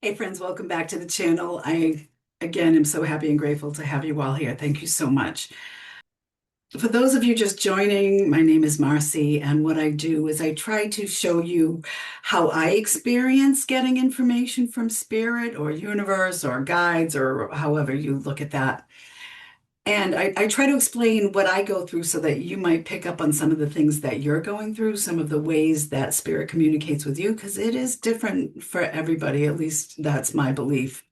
Hey friends, welcome back to the channel. I again am so happy and grateful to have you all here. Thank you so much. For those of you just joining, my name is Marcy, and what I do is I try to show you how I experience getting information from spirit or universe or guides or however you look at that. And I try to explain what I go through so that you might pick up on some of the things that you're going through, some of the ways that spirit communicates with you, because it is different for everybody. At least that's my belief.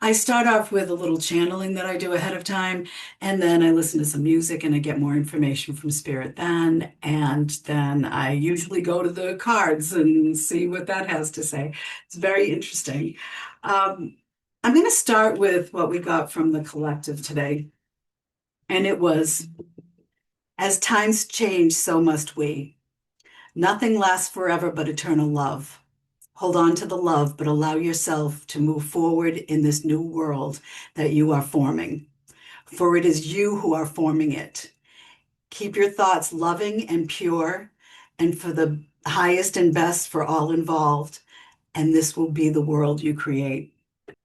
I start off with a little channeling that I do ahead of time, and then I listen to some music and I get more information from Spirit then. And then I usually go to the cards and see what that has to say. It's very interesting. Um, I'm going to start with what we got from the collective today. And it was, as times change, so must we. Nothing lasts forever but eternal love. Hold on to the love, but allow yourself to move forward in this new world that you are forming. For it is you who are forming it. Keep your thoughts loving and pure, and for the highest and best for all involved. And this will be the world you create.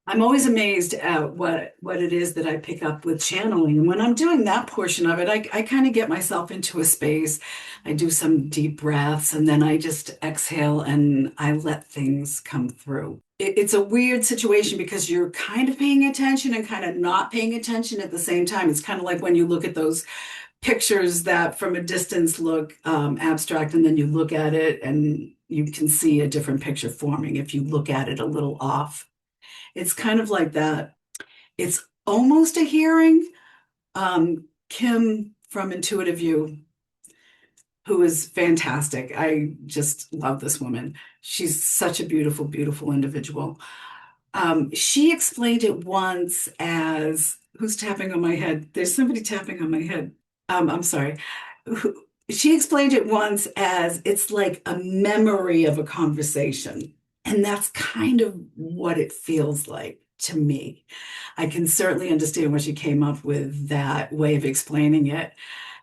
I'm always amazed at what it is that I pick up with channeling. And when I'm doing that portion of it, I kind of get myself into a space. I do some deep breaths and then I just exhale and I let things come through. It's a weird situation because you're kind of paying attention and kind of not paying attention at the same time. It's kind of like when you look at those pictures that from a distance look abstract and then you look at it and you can see a different picture forming if you look at it a little off. It's kind of like that. It's almost a hearing. Kim from Intuitive You, who is fantastic. I just love this woman. She's such a beautiful, beautiful individual. She explained it once as who's tapping on my head? There's somebody tapping on my head. I'm sorry. She explained it once as it's like a memory of a conversation. And that's kind of what it feels like to me. I can certainly understand where she came up with that way of explaining it.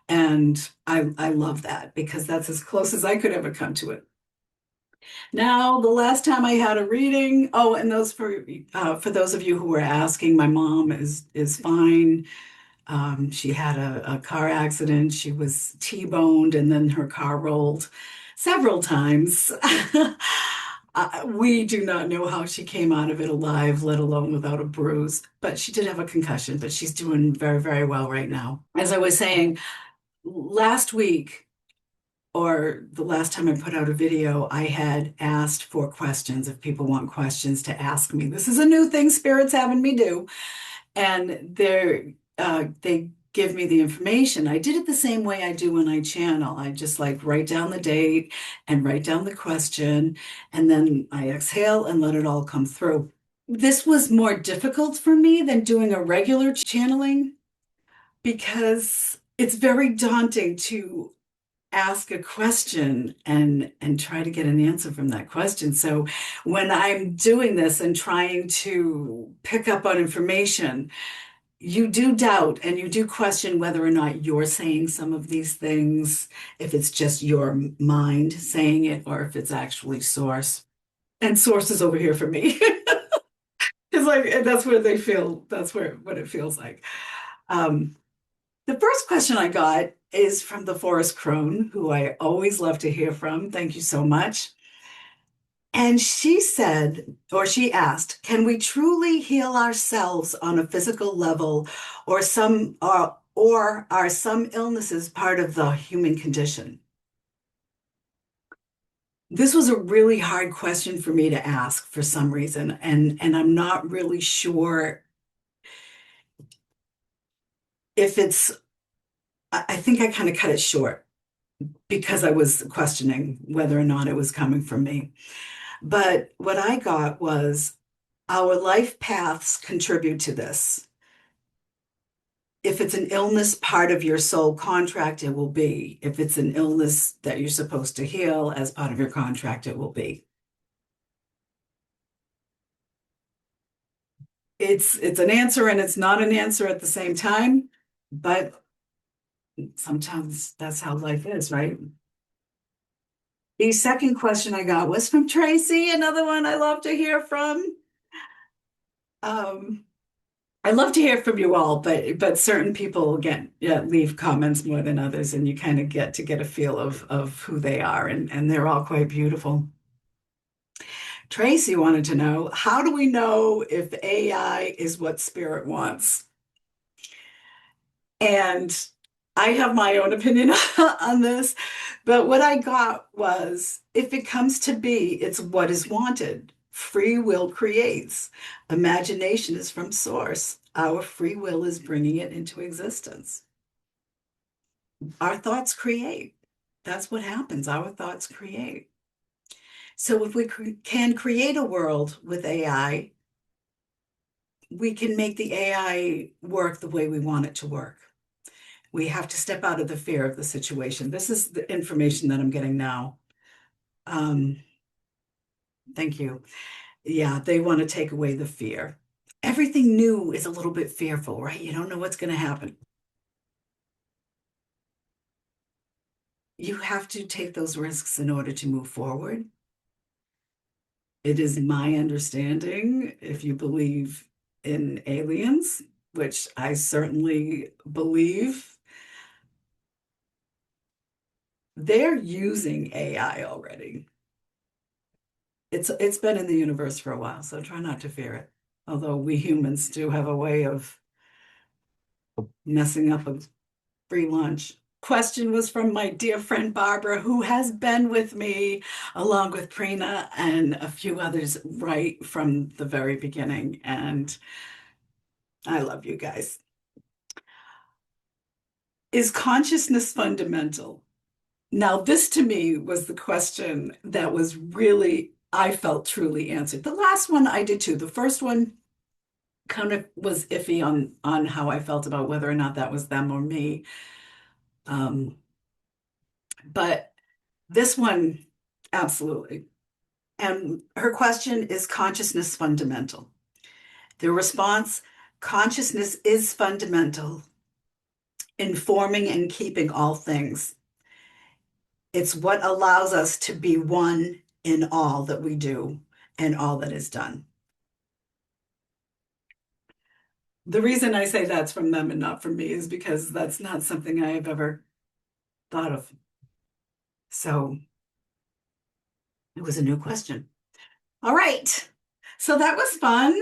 And I love that because that's as close as I could ever come to it. Now, the last time I had a reading, oh, and those for those of you who were asking, my mom is fine. She had a car accident. She was T-boned, and then her car rolled several times. We do not know how she came out of it alive, let alone without a bruise. But she did have a concussion, but she's doing very, very well right now. As I was saying, last week, or the last time I put out a video, I had asked for questions if people want questions to ask me. This is a new thing Spirit's having me do. And they give me the information. I did it the same way I do when I channel. I just like write down the date and write down the question, and then I exhale and let it all come through. This was more difficult for me than doing a regular channeling because it's very daunting to ask a question and try to get an answer from that question. So when I'm doing this and trying to pick up on information, you do doubt and you do question whether or not you're saying some of these things, if it's just your mind saying it or if it's actually source. And source is over here for me. It's like that's where they feel that's where what it feels like. Um, the first question I got is from the Forest Crone, who I always love to hear from. Thank you so much. And she said, or she asked, can we truly heal ourselves on a physical level, or are some illnesses part of the human condition? This was a really hard question for me to ask for some reason, and I'm not really sure if it's, I think I kind of cut it short because I was questioning whether or not it was coming from me. But what I got was our life paths contribute to this. If it's an illness part of your soul contract, it will be. If it's an illness that you're supposed to heal as part of your contract, it will be. It's an answer and it's not an answer at the same time, but sometimes that's how life is, right? The second question I got was from Tracy, another one I love to hear from. Um, I love to hear from you all, but certain people get yeah, leave comments more than others, and you kind of get a feel of who they are, and they're all quite beautiful. Tracy wanted to know, how do we know if AI is what spirit wants? And I have my own opinion on this, but what I got was if it comes to be, it's what is wanted. Free will creates. Imagination is from source. Our free will is bringing it into existence. Our thoughts create. That's what happens. Our thoughts create. So if we can create a world with AI, we can make the AI work the way we want it to work. We have to step out of the fear of the situation. This is the information that I'm getting now. Um, thank you. Yeah, they want to take away the fear. Everything new is a little bit fearful, right? You don't know what's going to happen. You have to take those risks in order to move forward. It is my understanding, if you believe in aliens, which I certainly believe, they're using AI already. It's been in the universe for a while, so try not to fear it. Although we humans do have a way of messing up a free lunch. Question was from my dear friend Barbara, who has been with me along with Prina and a few others right from the very beginning. And I love you guys. Is consciousness fundamental? Now, this to me was the question that was really, I felt truly answered. The last one I did too. The first one kind of was iffy on how I felt about whether or not that was them or me. Um, but this one, absolutely. And her question is consciousness fundamental? The response, consciousness is fundamental, informing and keeping all things. It's what allows us to be one in all that we do and all that is done. The reason I say that's from them and not from me is because that's not something I have ever thought of. So it was a new question. All right. So that was fun.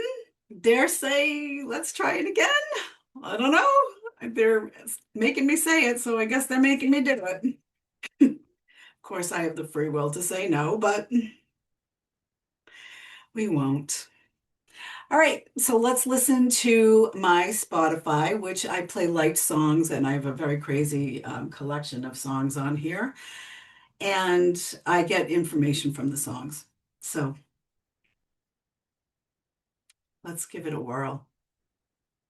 Dare say, let's try it again. I don't know. They're making me say it, so I guess they're making me do it. Of course, I have the free will to say no, but we won't. All right, so let's listen to my Spotify, which I play light songs, and I have a very crazy collection of songs on here. And I get information from the songs. So let's give it a whirl.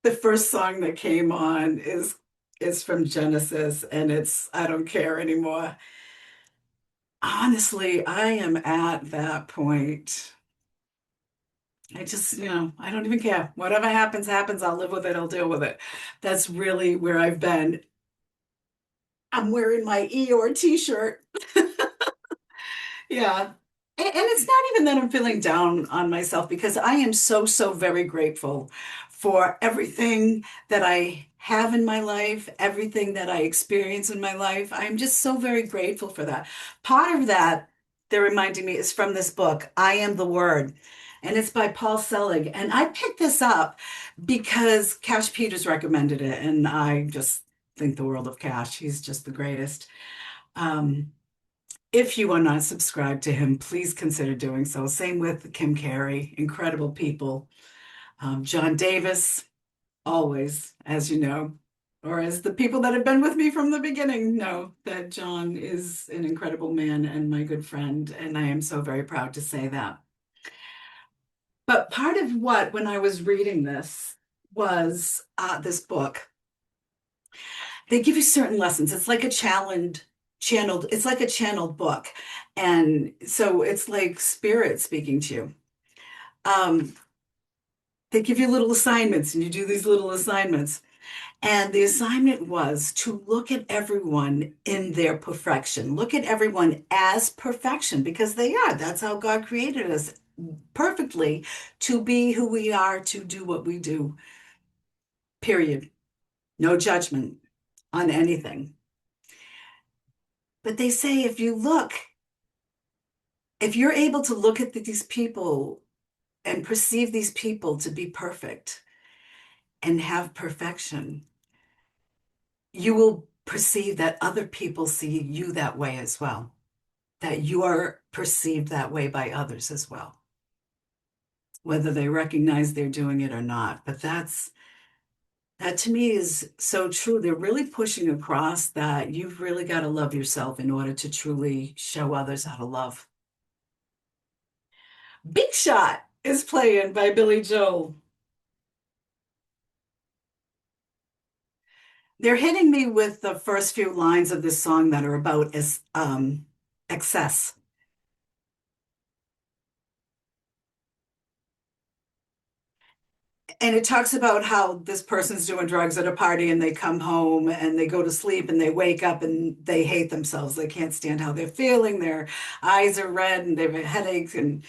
The first song that came on is from Genesis, and it's I Don't Care Anymore. Honestly, I am at that point. I just, I don't even care. Whatever happens, happens. I'll live with it. I'll deal with it. That's really where I've been. I'm wearing my Eeyore t-shirt. Yeah. And it's not even that I'm feeling down on myself because I am so, so very grateful for everything that I have in my life, everything that I experience in my life. I'm just so very grateful for that. Part of that, they're reminding me, is from this book, I Am the Word. And it's by Paul Selig. And I picked this up because Cash Peters recommended it. And I just think the world of Cash. He's just the greatest. Um, if you are not subscribed to him, please consider doing so. Same with Kim Carey, incredible people. John Davis, always, as you know, or as the people that have been with me from the beginning know that John is an incredible man and my good friend, and I am so very proud to say that. But part of what, when I was reading this, was this book. They give you certain lessons. It's like a channeled, it's like a channeled book. And so it's like spirit speaking to you. Um, they give you little assignments and you do these little assignments. And the assignment was to look at everyone in their perfection, look at everyone as perfection, because they are. That's how God created us perfectly to be who we are, to do what we do, period. No judgment on anything. But they say if you're able to look at these people and perceive these people to be perfect and have perfection, you will perceive that other people see you that way as well, that you are perceived that way by others as well, whether they recognize they're doing it or not. But that to me is so true. They're really pushing across that you've really got to love yourself in order to truly show others how to love. Big Shot is playing by Billy Joel. They're hitting me with the first few lines of this song that are about excess. And it talks about how this person's doing drugs at a party and they come home and they go to sleep and they wake up and they hate themselves. They can't stand how they're feeling. Their eyes are red and they have headaches. And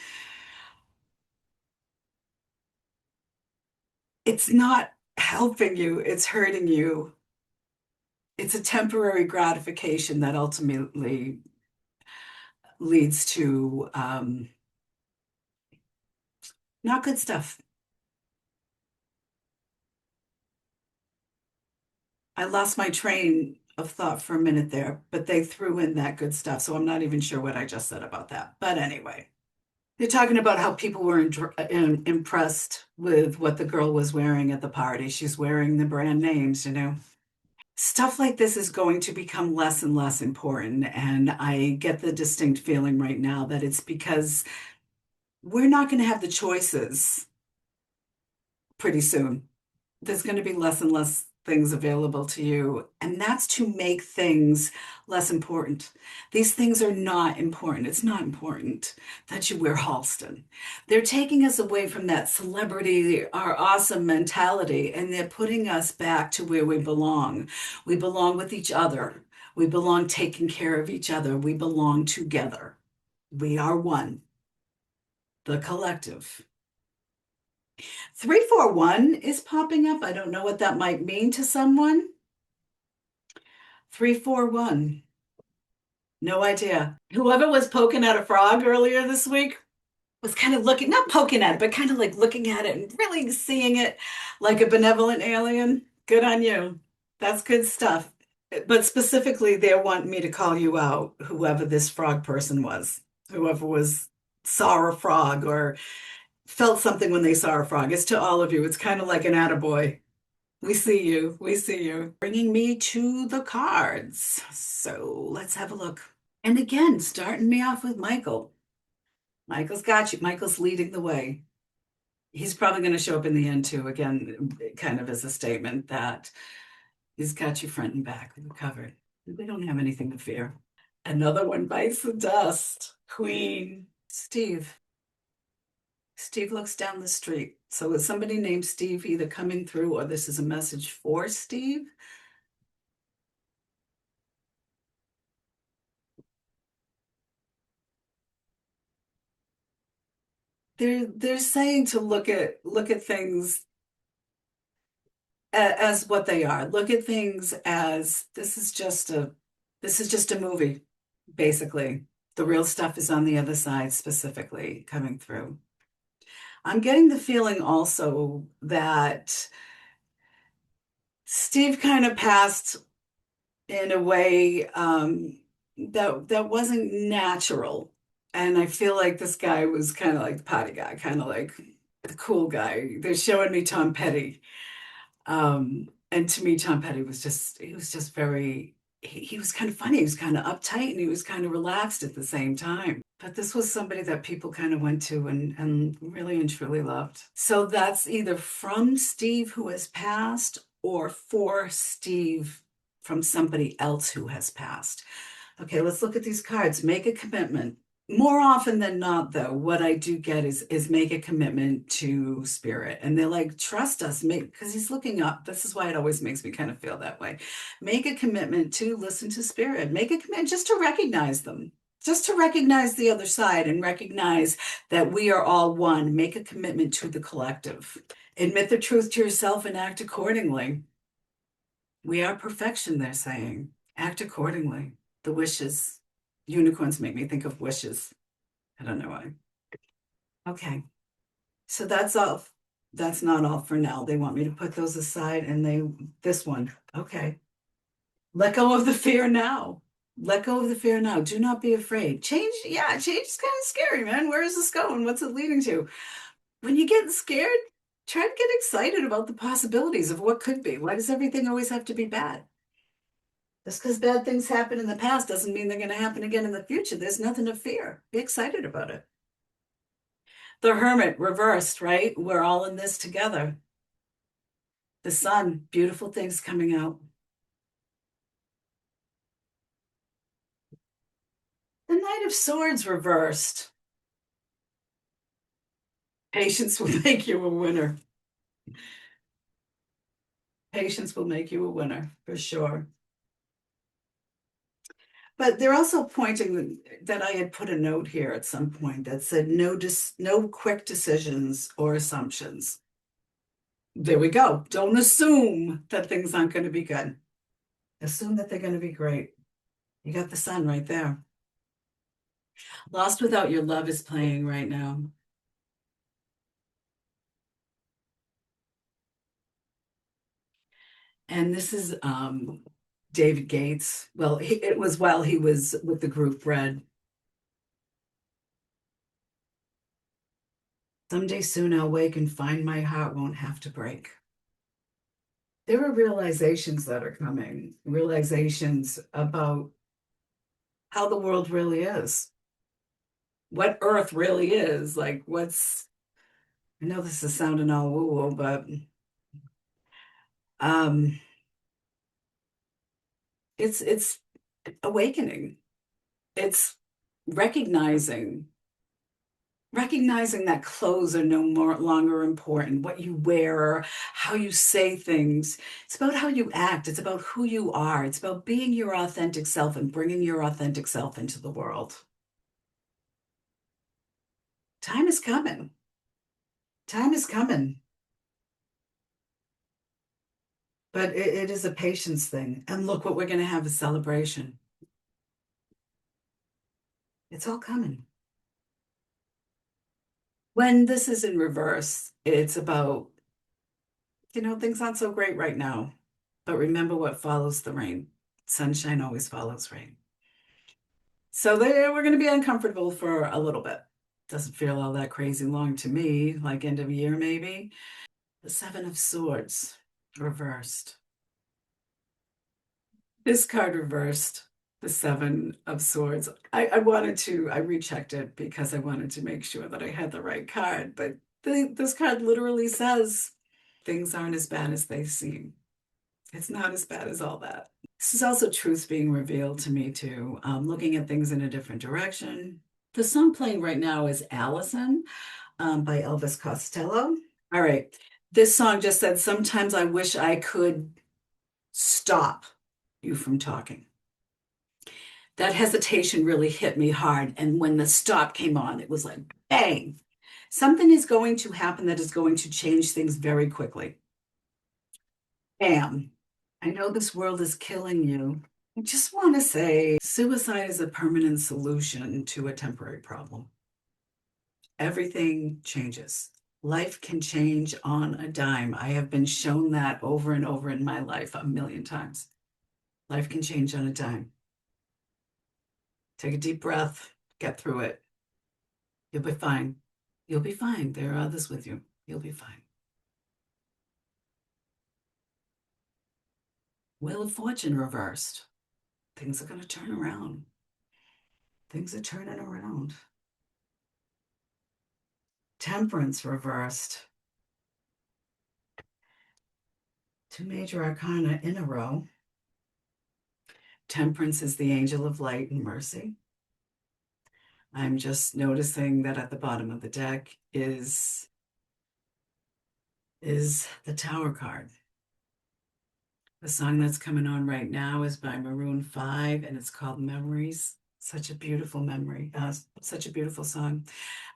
it's not helping you, it's hurting you. It's a temporary gratification that ultimately leads to not good stuff. I lost my train of thought for a minute there, but they threw in that good stuff. So I'm not even sure what I just said about that. But anyway, they're talking about how people were impressed with what the girl was wearing at the party. She's wearing the brand names, you know. Stuff like this is going to become less and less important. And I get the distinct feeling right now that it's because we're not going to have the choices pretty soon. There's going to be less and less things available to you. And that's to make things less important. These things are not important. It's not important that you wear Halston. They're taking us away from that celebrity, our awesome mentality, and they're putting us back to where we belong. We belong with each other. We belong taking care of each other. We belong together. We are one, the collective. 341 is popping up. I don't know what that might mean to someone. 341. No idea. Whoever was poking at a frog earlier this week was kind of looking, not poking at it, but kind of like looking at it and really seeing it like a benevolent alien. Good on you. That's good stuff. But specifically, they want me to call you out, whoever this frog person was, whoever was saw a frog or felt something when they saw a frog. It's to all of you. It's kind of like an attaboy. We see you. We see you. Bringing me to the cards. So let's have a look. And again, starting me off with Michael. Michael's got you. Michael's leading the way. He's probably going to show up in the end too. Again, kind of as a statement that he's got you front and back. We're covered. We don't have anything to fear. Another one bites the dust. Queen. Steve. Steve looks down the street. So is somebody named Steve either coming through or this is a message for Steve? They're saying to look at things as what they are. Look at things as this is just a movie, basically. The real stuff is on the other side, specifically coming through. I'm getting the feeling also that Steve kind of passed in a way that wasn't natural. And I feel like this guy was kind of like the potty guy, kind of like the cool guy. They're showing me Tom Petty. And to me, Tom Petty he was just very, he was kind of funny. He was kind of uptight and he was kind of relaxed at the same time. But this was somebody that people kind of went to and really and truly loved. So that's either from Steve who has passed or for Steve from somebody else who has passed. Okay, let's look at these cards. Make a commitment. More often than not, though, what I do get is make a commitment to spirit. And they're like, trust us, make because he's looking up. This is why it always makes me kind of feel that way. Make a commitment to listen to spirit. Make a commitment just to recognize them, just to recognize the other side and recognize that we are all one. Make a commitment to the collective. Admit the truth to yourself and act accordingly. We are perfection, they're saying. Act accordingly. The wishes. Unicorns make me think of wishes. I don't know why. Okay. So that's all. That's not all for now. They want me to put those aside and this one. Okay. Let go of the fear now. Let go of the fear now. Do not be afraid. Change, yeah, change is kind of scary, man. Where is this going? What's it leading to? When you get scared, try to get excited about the possibilities of what could be. Why does everything always have to be bad? Just because bad things happen in the past doesn't mean they're going to happen again in the future. There's nothing to fear. Be excited about it. The Hermit reversed, right? We're all in this together. The Sun, beautiful things coming out. The Knight of Swords reversed. Patience will make you a winner. Patience will make you a winner for sure. But they're also pointing that I had put a note here at some point that said no quick decisions or assumptions. There we go. Don't assume that things aren't going to be good. Assume that they're going to be great. You got the Sun right there. Lost Without Your Love is playing right now. And this is David Gates. Well, it was while he was with the group Red. Someday soon I'll wake and find my heart won't have to break. There are realizations that are coming, realizations about how the world really is, what Earth really is. Like, I know this is sounding all woo-woo, but um, it's awakening. It's recognizing recognizing that clothes are no more longer important, what you wear, how you say things. It's about how you act. It's about who you are. It's about being your authentic self and bringing your authentic self into the world. Time is coming. Time is coming. But it is a patience thing. And look what we're going to have, a celebration. It's all coming. When this is in reverse, it's about, things aren't so great right now. But remember what follows the rain. Sunshine always follows rain. So we're going to be uncomfortable for a little bit. Doesn't feel all that crazy long to me, like end of year maybe. The Seven of Swords reversed. This card reversed, the Seven of Swords. I rechecked it because I wanted to make sure that I had the right card, but this card literally says things aren't as bad as they seem. It's not as bad as all that. This is also truth being revealed to me too. Looking at things in a different direction. The song playing right now is Allison by Elvis Costello. All right. This song just said, sometimes I wish I could stop you from talking. That hesitation really hit me hard. And when the stop came on, it was like, bang. Something is going to happen that is going to change things very quickly. Bam. I know this world is killing you. I just want to say suicide is a permanent solution to a temporary problem. Everything changes. Life can change on a dime. I have been shown that over and over in my life a million times. Life can change on a dime. Take a deep breath, get through it. You'll be fine. You'll be fine. There are others with you. You'll be fine. Wheel of Fortune reversed. Things are going to turn around. Things are turning around. Temperance reversed. Two major arcana in a row. Temperance is the angel of light and mercy. I'm just noticing that at the bottom of the deck is the Tower card. The song that's coming on right now is by Maroon 5 and it's called Memories. Such a beautiful memory, such a beautiful song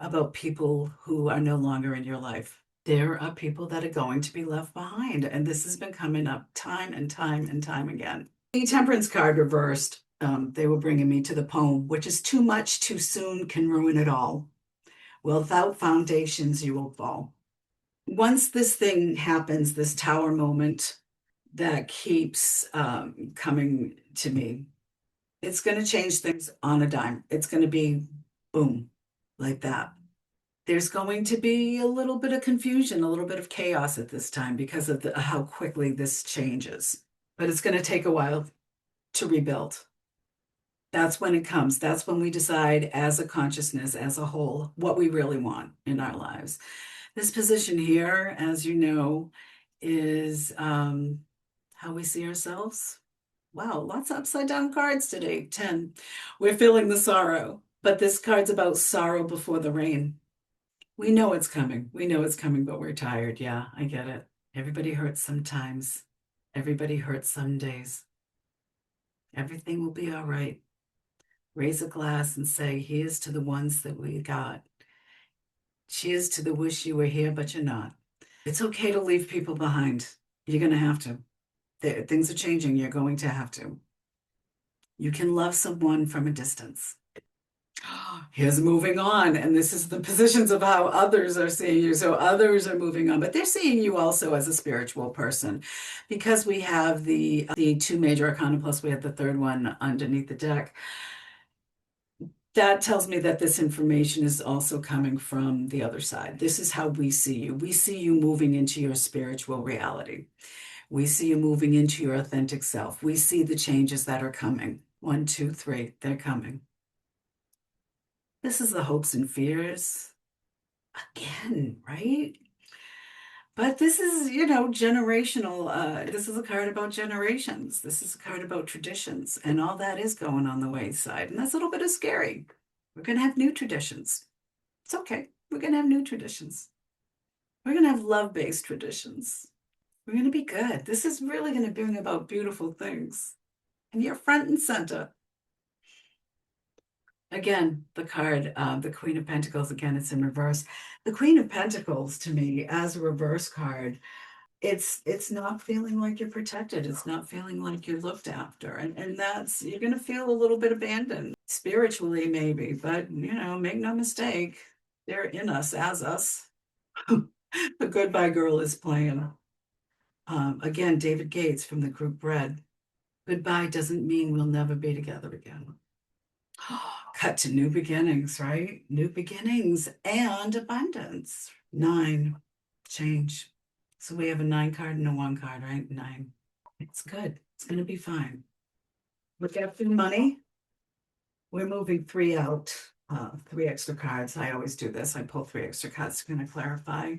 about people who are no longer in your life. There are people that are going to be left behind, and this has been coming up time and time and time again. The Temperance card reversed. They were bringing me to the poem, which is too much too soon can ruin it all. Without foundations, you will fall. Once this thing happens, this tower moment that keeps coming to me, it's going to change things on a dime. It's going to be boom, like that. There's going to be a little bit of confusion, a little bit of chaos at this time because of how quickly this changes. But it's going to take a while to rebuild. That's when it comes. That's when we decide as a consciousness, as a whole, what we really want in our lives. This position here, as you know, is how we see ourselves. Wow, lots of upside down cards today. 10. We're feeling the sorrow, but this card's about sorrow before the rain. We know it's coming. We know it's coming, but we're tired. Yeah, I get it. Everybody hurts sometimes. Everybody hurts some days. Everything will be all right. Raise a glass and say, here's to the ones that we got. Cheers to the wish you were here, but you're not. It's okay to leave people behind. You're going to have to. Things are changing. You're going to have to. You can love someone from a distance. Here's moving on. And this is the positions of how others are seeing you. So others are moving on, but they're seeing you also as a spiritual person because we have the two major arcana plus we have the third one underneath the deck. That tells me that this information is also coming from the other side. This is how we see you. We see you moving into your spiritual reality. We see you moving into your authentic self. We see the changes that are coming. 1, 2, 3, they're coming. This is the hopes and fears. Again, right? But this is, generational. This is a card about generations. This is a card about traditions, and all that is going on the Waite side. And that's a little bit of scary. We're going to have new traditions. It's okay. We're going to have new traditions. We're going to have love-based traditions. We're going to be good. This is really going to bring about beautiful things. And you're front and center. Again, the card, the Queen of Pentacles, again, it's in reverse. The Queen of Pentacles, to me, as a reverse card, it's not feeling like you're protected. It's not feeling like you're looked after. And that's, you're going to feel a little bit abandoned. Spiritually, maybe, but, make no mistake, they're in us, as us. The Goodbye Girl is playing. Again, David Gates from the group Red. Goodbye doesn't mean we'll never be together again. Cut to new beginnings, right? New beginnings and abundance. 9, change. So we have a 9 card and a 1 card, right? 9. It's good. It's going to be fine. Look after money. We're moving 3 out, 3 extra cards. I always do this. I pull 3 extra cards to kind of clarify.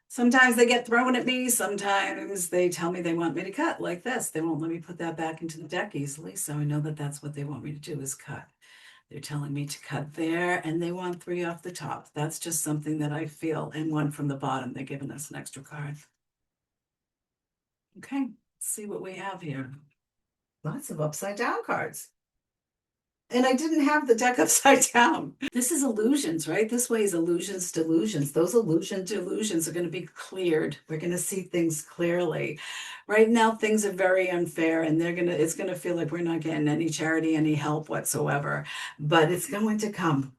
Sometimes they get thrown at me. Sometimes they tell me they want me to cut like this. They won't let me put that back into the deck easily. So I know that that's what they want me to do is cut. They're telling me to cut there and they want 3 off the top. That's just something that I feel. And 1 from the bottom. They're giving us an extra card. Okay, let's see what we have here. Lots of upside down cards. And I didn't have the deck upside down. This is illusions, right? This way is illusions, delusions. Those delusions are going to be cleared. We're going to see things clearly. Right now, things are very unfair and it's going to feel like we're not getting any charity, any help whatsoever, but it's going to come.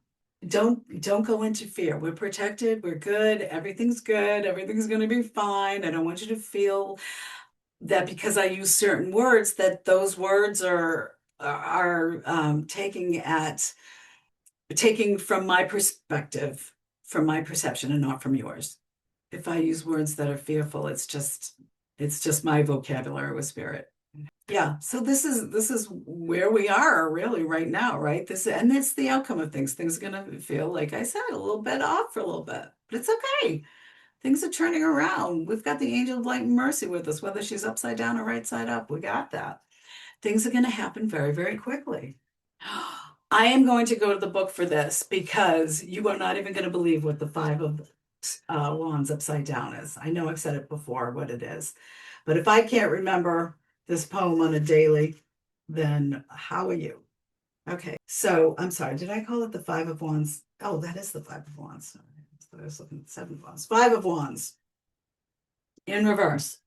Don't go into fear. We're protected. We're good. Everything's good. Everything's going to be fine. I don't want you to feel that because I use certain words, that those words are taking from my perspective, from my perception, and not from yours. If I use words that are fearful, it's just my vocabulary with spirit. Yeah, so this is where we are really right now, right? And it's the outcome of things. Things are gonna feel, like I said, a little bit off for a little bit, but it's okay. Things are turning around. We've got the angel of light and mercy with us, whether she's upside down or right side up. We got that. Things are going to happen very, very quickly. I am going to go to the book for this because you are not even going to believe what the Five of Wands upside down is. I know I've said it before what it is, but if I can't remember this poem on a daily, then how are you? Okay, so I'm sorry, did I call it the Five of Wands? Oh, that is the Five of Wands. Sorry. I was looking at Seven of Wands. Five of Wands in reverse.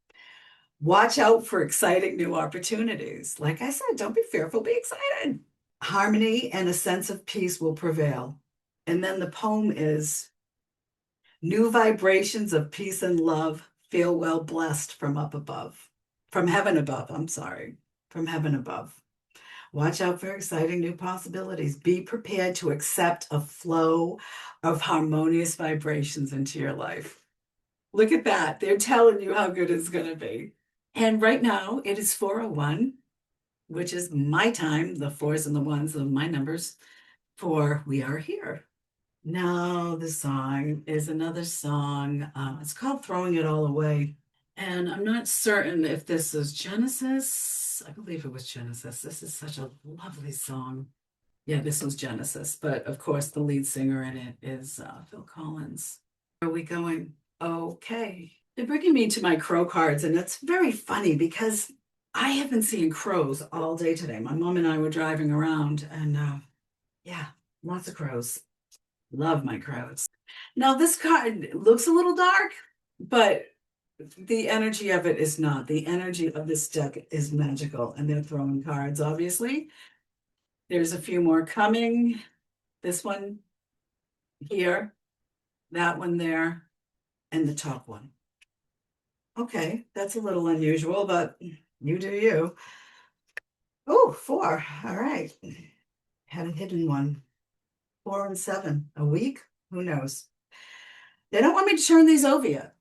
Watch out for exciting new opportunities. Like I said, don't be fearful, be excited. Harmony and a sense of peace will prevail. And then the poem is new vibrations of peace and love feel well blessed from up above. From heaven above, I'm sorry. From heaven above. Watch out for exciting new possibilities. Be prepared to accept a flow of harmonious vibrations into your life. Look at that. They're telling you how good it's going to be. And right now it is 4:01, which is my time. The fours and the ones are my numbers for We Are Here. Now the song is another song. It's called Throwing It All Away. And I'm not certain if this is Genesis. I believe it was Genesis. This is such a lovely song. Yeah, this was Genesis. But of course, the lead singer in it is Phil Collins. Are we going? Okay. They're bringing me to my crow cards, and it's very funny because I have been seeing crows all day today. My mom and I were driving around, and yeah, lots of crows. Love my crows. Now, this card looks a little dark, but the energy of it is not. The energy of this deck is magical, and they're throwing cards, obviously. There's a few more coming. This one here, that one there, and the top one. Okay, that's a little unusual, but you do you. Oh, four. All right. Had a hidden one. 4 and 7. A week? Who knows? They don't want me to turn these over yet.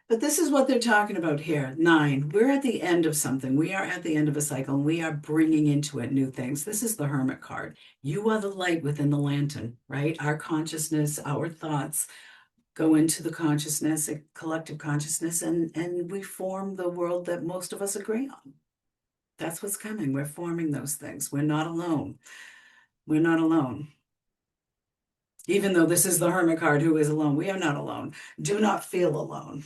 But this is what they're talking about here. 9. We're at the end of something. We are at the end of a cycle, and we are bringing into it new things. This is the Hermit card. You are the light within the lantern, right? Our consciousness, our thoughts go into the consciousness, a collective consciousness, and we form the world that most of us agree on. That's what's coming. We're forming those things. We're not alone. We're not alone. Even though this is the Hermit card, who is alone, we are not alone. Do not feel alone.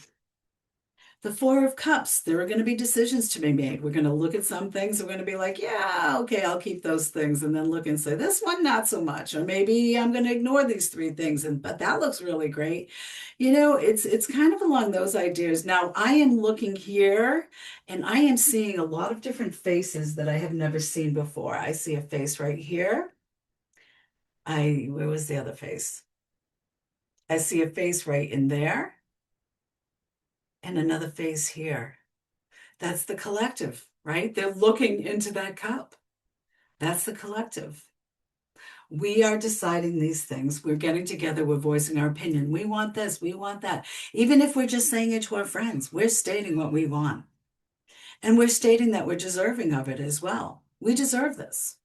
The Four of Cups, there are going to be decisions to be made. We're going to look at some things. We're going to be like, yeah, okay, I'll keep those things. And then look and say, this one, not so much. Or maybe I'm going to ignore these 3 things. But that looks really great. You know, it's kind of along those ideas. Now, I am looking here and I am seeing a lot of different faces that I have never seen before. I see a face right here. Where was the other face? I see a face right in there and another face here. That's the collective, right? They're looking into that cup. That's the collective. We are deciding these things. We're getting together. We're voicing our opinion. We want this. We want that. Even if we're just saying it to our friends, we're stating what we want. And we're stating that we're deserving of it as well. We deserve this.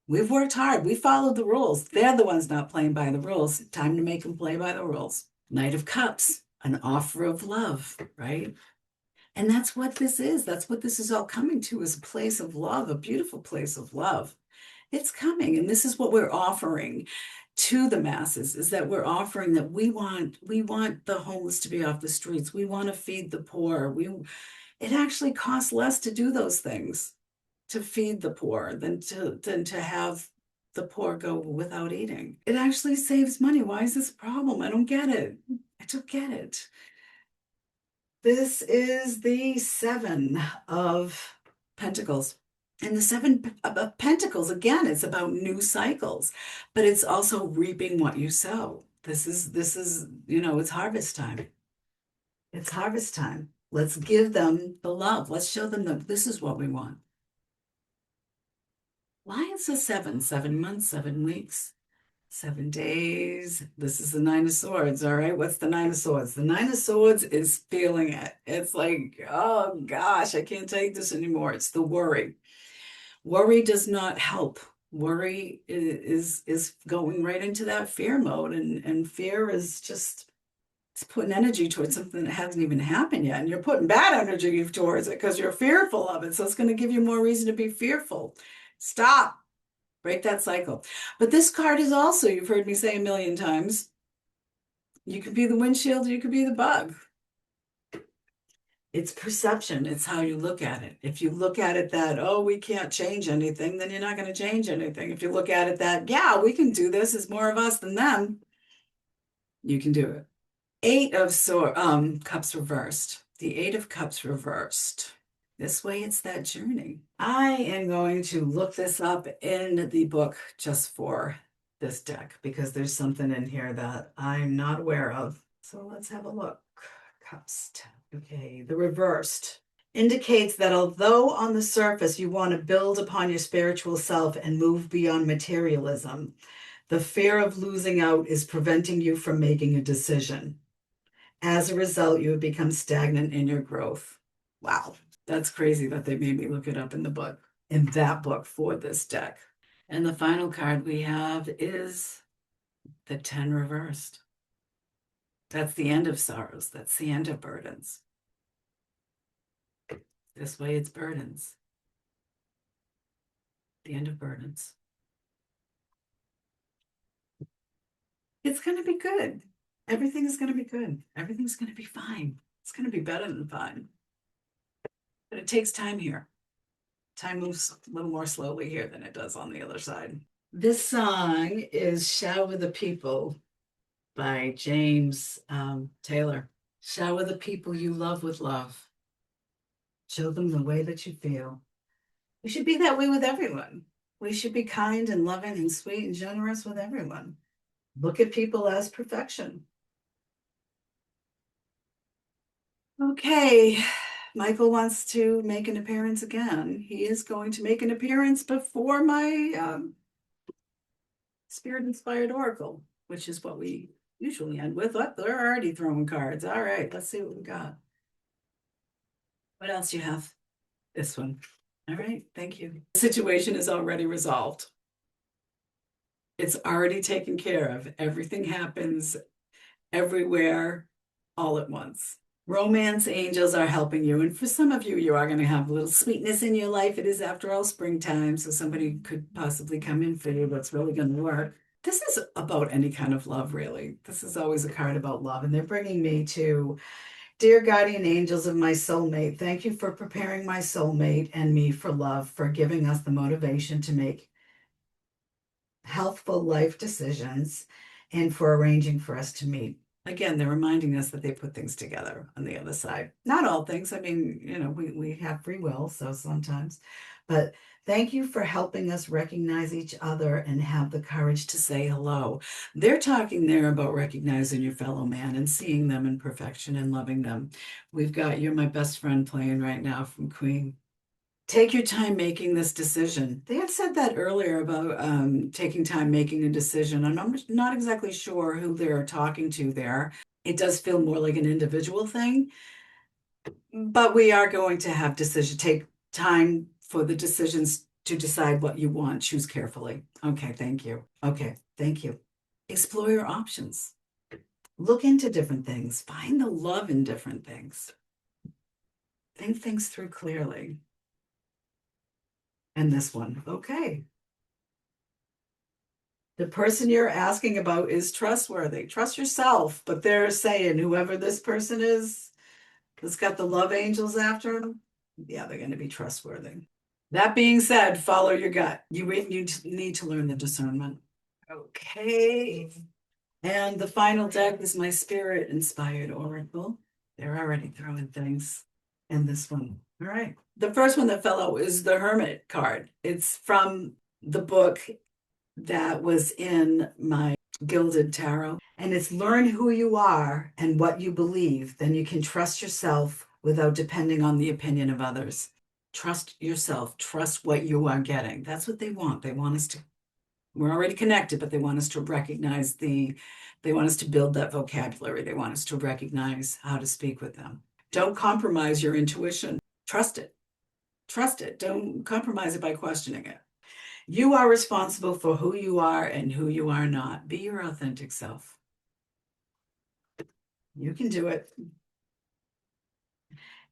We've worked hard. We followed the rules. They're the ones not playing by the rules. Time to make them play by the rules. Knight of Cups, an offer of love, right? And that's what this is. That's what this is all coming to, is a place of love, a beautiful place of love. It's coming. And this is what we're offering to the masses, is that we're offering that we want the homeless to be off the streets. We want to feed the poor. It actually costs less to do those things, to feed the poor, than to have the poor go without eating. It actually saves money. Why is this a problem? I don't get it. I don't get it. This is the 7 of Pentacles. And the 7 of Pentacles, again, it's about new cycles, but it's also reaping what you sow. This is, it's harvest time. It's harvest time. Let's give them the love. Let's show them that this is what we want. Why is a 7? 7 months, 7 weeks, 7 days. This is the 9 of Swords, all right? What's the 9 of Swords? The 9 of Swords is feeling it. It's like, oh gosh, I can't take this anymore. It's the worry. Worry does not help. Worry is going right into that fear mode, and fear is just, it's putting energy towards something that hasn't even happened yet, and you're putting bad energy towards it because you're fearful of it. So it's going to give you more reason to be fearful. Stop. Break that cycle. But this card is also, you've heard me say a million times, you could be the windshield, you could be the bug. It's perception. It's how you look at it. If you look at it that, oh, we can't change anything, then you're not going to change anything. If you look at it that, yeah, we can do this, it's more of us than them, you can do it. Eight of Cups reversed. The Eight of Cups reversed. This way, it's that journey. I am going to look this up in the book just for this deck because there's something in here that I'm not aware of. So let's have a look. Cups. Okay, the reversed indicates that although on the surface you want to build upon your spiritual self and move beyond materialism, the fear of losing out is preventing you from making a decision. As a result, you have become stagnant in your growth. Wow, that's crazy that they made me look it up in the book, in that book for this deck. And the final card we have is the 10 reversed. That's the end of sorrows. That's the end of burdens. This way it's burdens. The end of burdens. It's going to be good. Everything is going to be good. Everything's going to be fine. It's going to be better than fine. But it takes time here. Time moves a little more slowly here than it does on the other side. This song is Shower the People by James Taylor. Shower the people you love with love. Show them the way that you feel. We should be that way with everyone. We should be kind and loving and sweet and generous with everyone. Look at people as perfection. Okay, Michael wants to make an appearance again. He is going to make an appearance before my Spirit-Inspired Oracle, which is what we usually end with. Oh, they're already throwing cards. All right, let's see what we got. What else you have? This one. All right, thank you. The situation is already resolved. It's already taken care of. Everything happens everywhere all at once. Romance angels are helping you. And for some of you, you are going to have a little sweetness in your life. It is, after all, springtime. So somebody could possibly come in for you that's really going to work. This is about any kind of love, really. This is always a card about love. And they're bringing me to, dear guardian angels of my soulmate, thank you for preparing my soulmate and me for love, for giving us the motivation to make healthful life decisions, and for arranging for us to meet. Again, they're reminding us that they put things together on the other side. Not all things. I mean, you know, we have free will, so sometimes. But thank you for helping us recognize each other and have the courage to say hello. They're talking there about recognizing your fellow man and seeing them in perfection and loving them. We've got You're My Best Friend playing right now from Queen. Take your time making this decision. They had said that earlier about taking time making a decision. And I'm not exactly sure who they're talking to there. It does feel more like an individual thing, but we are going to have take time for the decisions to decide what you want. Choose carefully. Okay, thank you. Okay, thank you. Explore your options. Look into different things. Find the love in different things. Think things through clearly. And this one, okay. The person you're asking about is trustworthy. Trust yourself, but they're saying whoever this person is that's got the love angels after them, yeah, they're going to be trustworthy. That being said, follow your gut. You need to learn the discernment. Okay. And the final deck is my Spirit-Inspired Oracle. They're already throwing things. And this one. All right. The first one that fell out is the Hermit card. It's from the book that was in my Gilded Tarot. And it's learn who you are and what you believe. Then you can trust yourself without depending on the opinion of others. Trust yourself. Trust what you are getting. That's what they want. They want us to, we're already connected, but they want us to recognize they want us to build that vocabulary. They want us to recognize how to speak with them. Don't compromise your intuition. Trust it. Trust it. Don't compromise it by questioning it. You are responsible for who you are and who you are not. Be your authentic self. You can do it.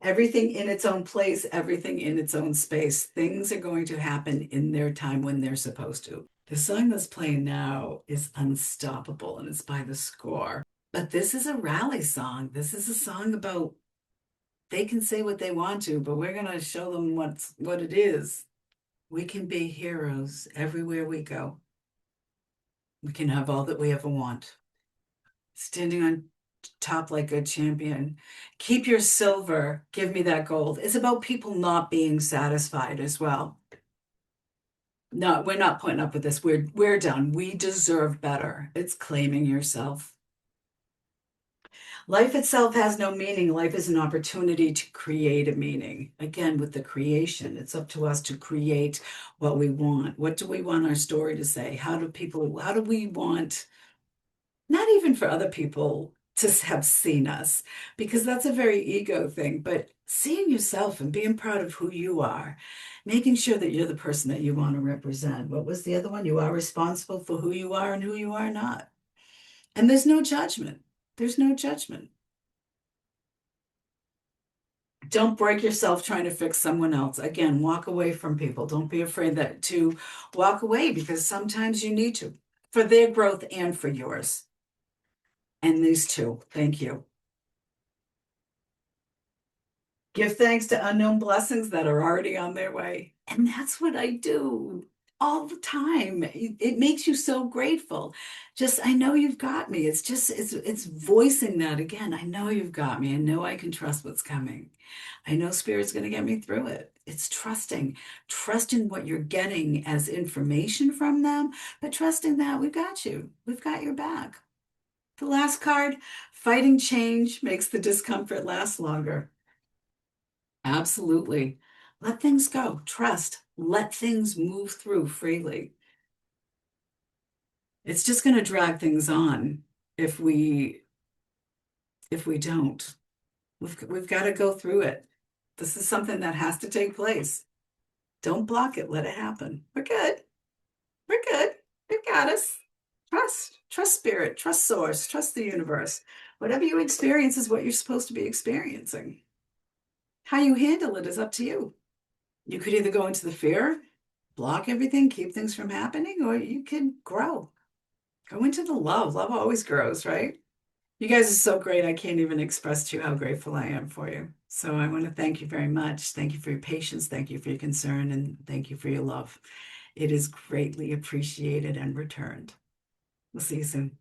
Everything in its own place, everything in its own space. Things are going to happen in their time when they're supposed to. The song that's playing now is Unstoppable and it's by The Score. But this is a rally song. This is a song about they can say what they want to, but we're going to show them what it is. We can be heroes everywhere we go. We can have all that we ever want. Standing on top like a champion. Keep your silver, give me that gold. It's about people not being satisfied as well. No, we're not putting up with this. We're done. We deserve better. It's claiming yourself. Life itself has no meaning. Life is an opportunity to create a meaning. Again, with the creation, it's up to us to create what we want. What do we want our story to say? How do we want, not even for other people to have seen us, because that's a very ego thing, but seeing yourself and being proud of who you are, making sure that you're the person that you want to represent. What was the other one? You are responsible for who you are and who you are not. And there's no judgment. There's no judgment. Don't break yourself trying to fix someone else. Again, walk away from people. Don't be afraid that to walk away because sometimes you need to for their growth and for yours. And these two. Thank you. Give thanks to unknown blessings that are already on their way. And that's what I do all the time. It makes you so grateful. Just, I know you've got me. It's voicing that again. I know you've got me. I know I can trust what's coming. I know Spirit's going to get me through it. It's trusting what you're getting as information from them, but trusting that we've got you. We've got your back. The last card, fighting change makes the discomfort last longer. Absolutely. Let things go. Trust. Let things move through freely. It's just going to drag things on if we don't. We've got to go through it. This is something that has to take place. Don't block it. Let it happen. We're good. We're good. We've got us. Trust spirit, trust source, trust the universe. Whatever you experience is what you're supposed to be experiencing. How you handle it is up to you. You could either go into the fear, block everything, keep things from happening, or you can grow. Go into the love. Love always grows, right? You guys are so great. I can't even express to you how grateful I am for you. So I want to thank you very much. Thank you for your patience. Thank you for your concern. And thank you for your love. It is greatly appreciated and returned. We'll see you soon.